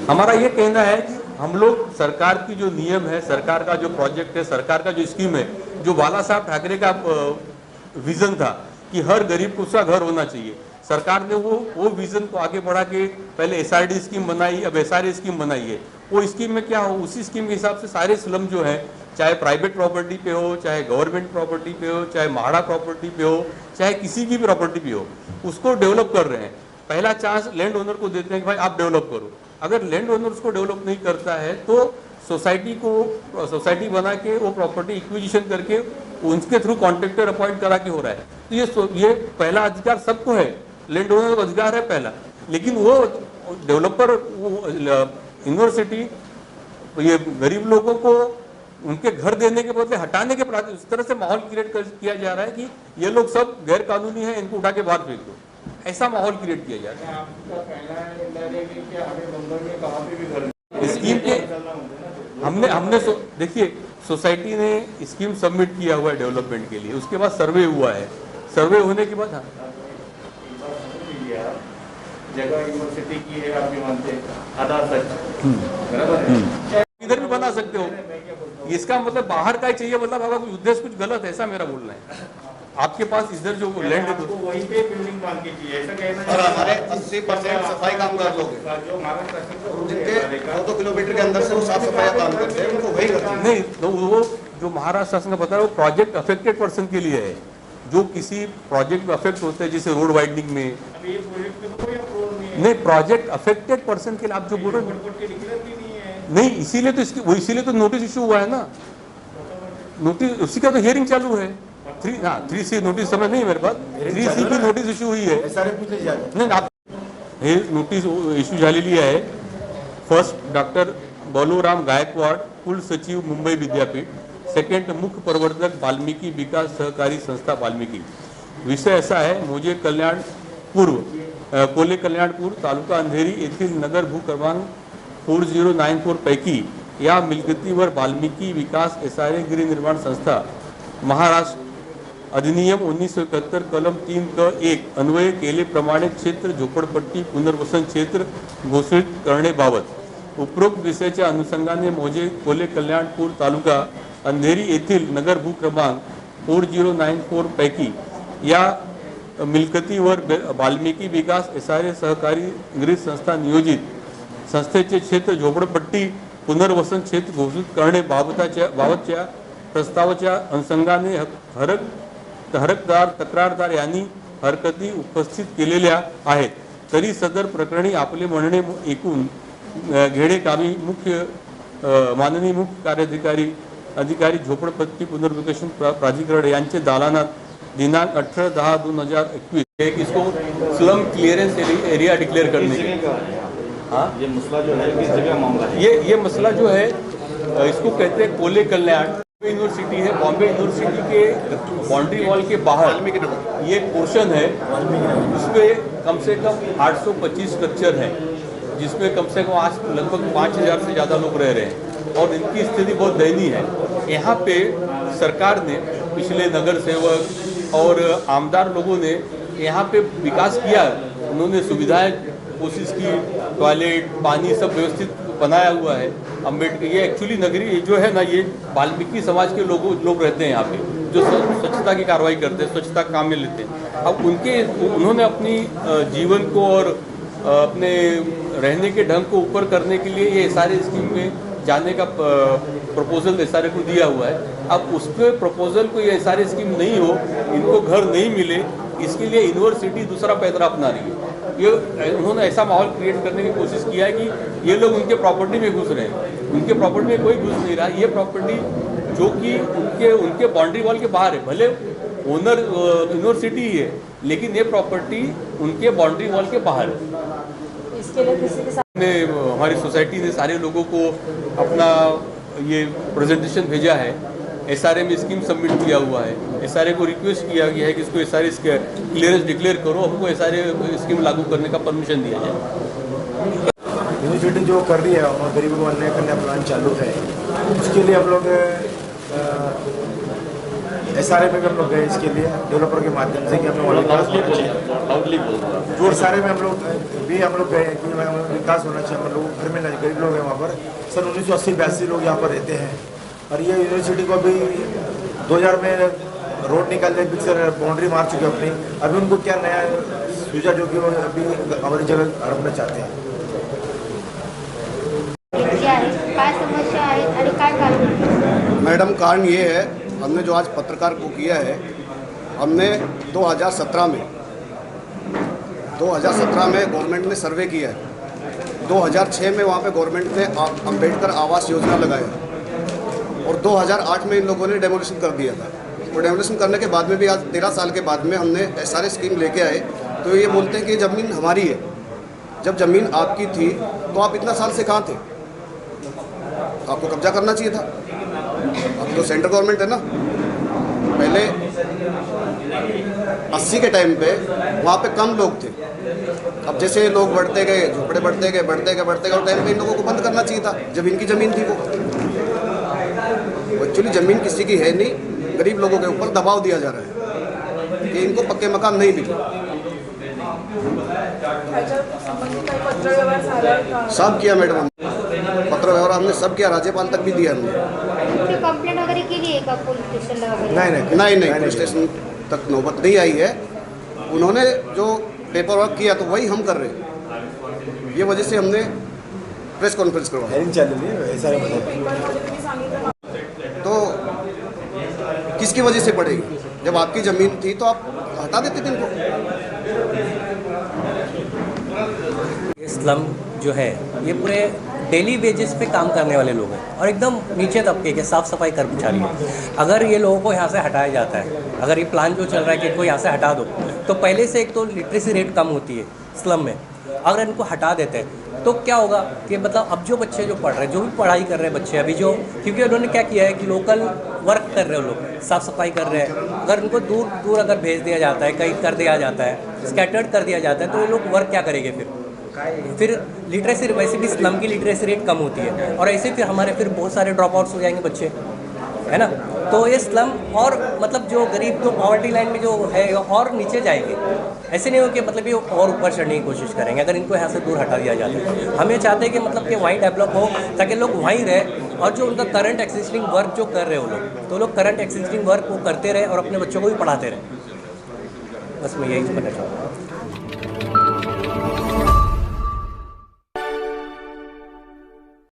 हमारा ये कहना है कि हम लोग सरकार की जो नियम है, सरकार का जो प्रोजेक्ट है, सरकार का जो स्कीम है, जो बाला साहब ठाकरे का विजन था कि हर गरीब को उसका घर होना चाहिए, सरकार ने वो विजन को आगे बढ़ा के पहले एसआरडी स्कीम बनाई, अब एसआरए स्कीम बनाई है। वो स्कीम में क्या हो, उसी स्कीम के हिसाब से सारे स्लम जो है, चाहे प्राइवेट प्रॉपर्टी पे हो, चाहे गवर्नमेंट प्रॉपर्टी पे हो, चाहे महाड़ा प्रॉपर्टी पे हो, चाहे किसी की भी प्रॉपर्टी पे हो, उसको डेवलप कर रहे हैं। पहला चांस लैंड ओनर को देते हैं कि भाई आप डेवलप करो। अगर लैंड ओनर उसको डेवलप नहीं करता है तो सोसाइटी बना के वो प्रॉपर्टी इक्विजिशन करके उनके थ्रू कॉन्ट्रैक्टर अपॉइंट करा के हो रहा है। तो ये पहला अधिकार सबको है, लैंड ओनर का अधिकार है पहला, लेकिन वो डेवलपर यूनिवर्सिटी ये गरीब लोगों को उनके घर देने के बदले हटाने के इस तरह से माहौल क्रिएट किया जा रहा है कि ये लोग सब गैर कानूनी है, इनको उठा के बाहर फेंक दो, ऐसा माहौल क्रिएट किया जा रहा है। स्कीम के हमने देखिए सोसाइटी ने स्कीम सबमिट किया हुआ है डेवलपमेंट के लिए, उसके बाद सर्वे हुआ है, सर्वे होने के बाद जगह यूनिवर्सिटी की है, आप भी मानते हैं आधा सच बराबर है, इधर भी बना सकते हो। इसका मतलब बाहर का ही चाहिए, मतलब आपका उद्देश्य कुछ गलत है, ऐसा मेरा बोलना है। आपके पास इधर जो लैंड है तो वहीं पे बिल्डिंग बांध के चाहिए, ऐसा कहना है। और हमारे 80% सफाई कामगार लोग जिनके 2 किलोमीटर के अंदर से वो साफ सफाई काम करते हैं, उनको वही करते हैं। नहीं, तो वो जो महाराष्ट्र शासन का बता रहा है वो प्रोजेक्ट अफेक्टेड पर्सन के लिए है, जो किसी प्रोजेक्ट में अफेक्ट होते हैं, जैसे रोड वाइडनिंग में। नहीं, प्रोजेक्ट अफेक्टेड पर्सन के लिए आप जो बोल रहे हैं नहीं, इसीलिए तो नोटिस इशू हुआ है ना, नोटिस उसी का तो हियरिंग चालू है। 3C नोटिस समय नहीं मेरे पास, 3C की नोटिस इशू हुई है। नहीं, आप हे नोटिस इशू झालेली आहे। फर्स्ट डॉक्टर बलूराम गायकवाड, कुल सचिव मुंबई विद्यापीठ, सेकंड मुख्य प्रवर्तक वाल्मीकि विकास सहकारी संस्था वाल्मीकि। विषय असा है, कोले कल्याणपूर तालुका अंधेरी येथील नगर भू क्रमांक 4094 पैकी या मिलकतीवर वाल्मीकि विकास एसआरए गृह निर्माण संस्था महाराष्ट्र अधिनियम 1971 कलम 3(क)(1) अन्वय केलेप्रमाणे क्षेत्र झोपडपट्टी पुनर्वसन क्षेत्र घोषित करण्याबाबत उपरोक्त विषयाच्या अनुषंगाने मौजे कोले कल्याणपूर तालुका अंधेरी येथील नगर भू क्रमांक 4094 पैकी या मिलकतीवर वाल्मीकि विकास एसआरए सहकारी गृह संस्था नियोजित संस्थेचे क्षेत्र झोपडपट्टी पुनर्वसन क्षेत्र घोषित करण्याबाबतच्या प्रस्तावाच्या अनुषंगाने तक्रारदार यांनी हरकती उपस्थित केलेल्या आहेत, तरी सदर प्रकरणी आपले म्हणणे ऐकून घेणेकामी माननीय मुख्य कार्यकारी अधिकारी झोपडपट्टी पुनर्विकसन प्राधिकरण यांचे दालनात दिनांक 18/10/2021 इसको स्लम क्लियरेंस एरिया डिक्लेयर करने के। हाँ, ये मसला जो है किस जगह मामला है? ये मसला जो है इसको कहते हैं कोले कल्याण यूनिवर्सिटी है। बॉम्बे यूनिवर्सिटी के बाउंड्री वॉल के बाहर ये एक पोर्शन है, उसमें कम से कम 825 स्ट्रक्चर हैं, जिसमें कम से कम आज लगभग 5000 से ज़्यादा लोग रह रहे हैं और इनकी स्थिति बहुत दयनीय है। यहाँ पे सरकार ने, पिछले नगर सेवक और आमदार लोगों ने यहाँ पे विकास किया, उन्होंने सुविधाएं कोशिश की, टॉयलेट पानी सब व्यवस्थित बनाया हुआ है। अम्बेडकर ये एक्चुअली नगरी जो है ना, ये वाल्मीकि समाज के लोग रहते हैं यहाँ पे, जो स्वच्छता की कार्रवाई करते हैं, स्वच्छता काम में लेते हैं। अब उन्होंने अपनी जीवन को और अपने रहने के ढंग को ऊपर करने के लिए ये सारे स्कीम में जाने का प्रपोजल एसआरए को दिया हुआ है। अब उसके प्रपोजल को ये एसआरए स्कीम नहीं हो, इनको घर नहीं मिले, इसके लिए यूनिवर्सिटी दूसरा पैतरा अपना रही है। ये उन्होंने ऐसा माहौल क्रिएट करने की कोशिश किया है कि ये लोग उनके प्रॉपर्टी में घुस रहे हैं, उनके प्रॉपर्टी में कोई घुस नहीं रहा। ये प्रॉपर्टी जो कि उनके बाउंड्री वॉल के बाहर है, भले ओनर यूनिवर्सिटी ही है, लेकिन ये प्रॉपर्टी उनके बाउंड्री वॉल के बाहर है। इसके लिए किसी के साथ हमारी सोसाइटी ने सारे लोगों को अपना ये प्रेजेंटेशन भेजा है, एसआरए में स्कीम सबमिट किया हुआ है। एसआरए को रिक्वेस्ट किया गया है कि इसको एसआरए क्लियरेंस डिक्लेयर करो, हमको एसआरए स्कीम लागू करने का परमिशन दिया जाए। यूनिवर्सिटी जो कर रही है और गरीबों को अन्याय करने का प्लान चालू है, उसके लिए आप लोग SRA में भी हम लोग गए इसके लिए डेवलपर के माध्यम से कि हमें वहाँ विकास होना चाहिए। SRA में हम लोग गए कि वहाँ विकास होना चाहिए, हम लोग घर में गरीब लोग हैं वहाँ पर। सन 1980-82 लोग यहाँ पर रहते हैं और ये यूनिवर्सिटी को अभी 2000 में रोड निकालने पिक्चर बाउंड्री मार चुके अपनी। अभी उनको क्या नया सूझा जो कि वो अभी हमारी जगह हड़पना चाहते हैं। काय समस्या आहे आणि काय कारण? मैडम कारण ये है, हमने जो आज पत्रकार को किया है, हमने 2017 में गवर्नमेंट ने सर्वे किया है। 2006 में वहाँ पे गवर्नमेंट ने अंबेडकर आवास योजना लगाया और 2008 में इन लोगों ने डेमोलिशन कर दिया था। और डेमोलिशन करने के बाद में भी आज 13 साल के बाद में हमने SRA स्कीम लेके आए तो ये बोलते हैं कि ज़मीन हमारी है। जब ज़मीन आपकी थी तो आप इतना साल से कहाँ थे? आपको कब्जा करना चाहिए था। अब तो सेंट्रल गवर्नमेंट है ना। पहले 80 के टाइम पे वहाँ पे कम लोग थे, अब जैसे लोग बढ़ते गए, झोपड़े बढ़ते गए और टाइम पे इन लोगों को बंद करना चाहिए था। जब इनकी ज़मीन थी वो एक्चुअली ज़मीन किसी की है नहीं, गरीब लोगों के ऊपर दबाव दिया जा रहा है कि इनको पक्के मकान नहीं मिले। सब किया मैडम, पत्र व्यवहार हमने सब किया, राज्यपाल तक भी दिया हमने। कंप्लेंट वगैरह केली आहे का पोलीस स्टेशनला वगैरे? नहीं पुलिस स्टेशन तक नौबत नहीं आई है। उन्होंने जो पेपर वर्क किया तो वही हम कर रहे हैं। ये वजह से हमने प्रेस कॉन्फ्रेंस करवाया। तो किसकी वजह से पड़ेगी? जब आपकी ज़मीन थी तो आप हटा देते थे इनको। स्लम जो है ये पूरे डेली वेजेस पे काम करने वाले लोग हैं और एकदम नीचे तबके के साफ़ सफाई कर्मचारी हैं। अगर ये लोगों को यहाँ से हटाया जाता है, अगर ये प्लान जो चल रहा है कि इनको यहाँ से हटा दो, तो पहले से एक तो लिटरेसी रेट कम होती है स्लम में। अगर इनको हटा देते हैं तो क्या होगा कि मतलब अब जो बच्चे जो पढ़ रहे हैं, जो भी पढ़ाई कर रहे हैं बच्चे अभी जो, क्योंकि उन्होंने क्या किया है कि लोकल वर्क कर रहे हैं लोग, साफ़ सफाई कर रहे हैं। अगर उनको दूर दूर अगर भेज दिया जाता है, कहीं कर दिया जाता है, स्कैटर्ड कर दिया जाता है, तो ये लोग वर्क क्या करेंगे फिर लिटरेसी, वैसे भी स्लम की लिटरेसी रेट कम होती है और ऐसे फिर हमारे फिर बहुत सारे ड्रॉप आउट्स हो जाएंगे बच्चे, है ना। तो ये स्लम और मतलब जो गरीब जो पॉवर्टी लाइन में जो है और नीचे जाएंगे। ऐसे नहीं हो कि मतलब ये और ऊपर चढ़ने की कोशिश करेंगे अगर इनको यहाँ से दूर हटा दिया जाता है। हम ये चाहते हैं कि मतलब कि वहीं डेवलप हो ताकि लोग वहीं रहे और जो उनका करंट एक्सिस्टिंग वर्क जो कर रहे हो लोग, तो लोग करंट एक्सिस्टिंग वर्क वो करते रहे और अपने बच्चों को भी पढ़ाते रहे। बस मैं यही कहना चाहूँगा।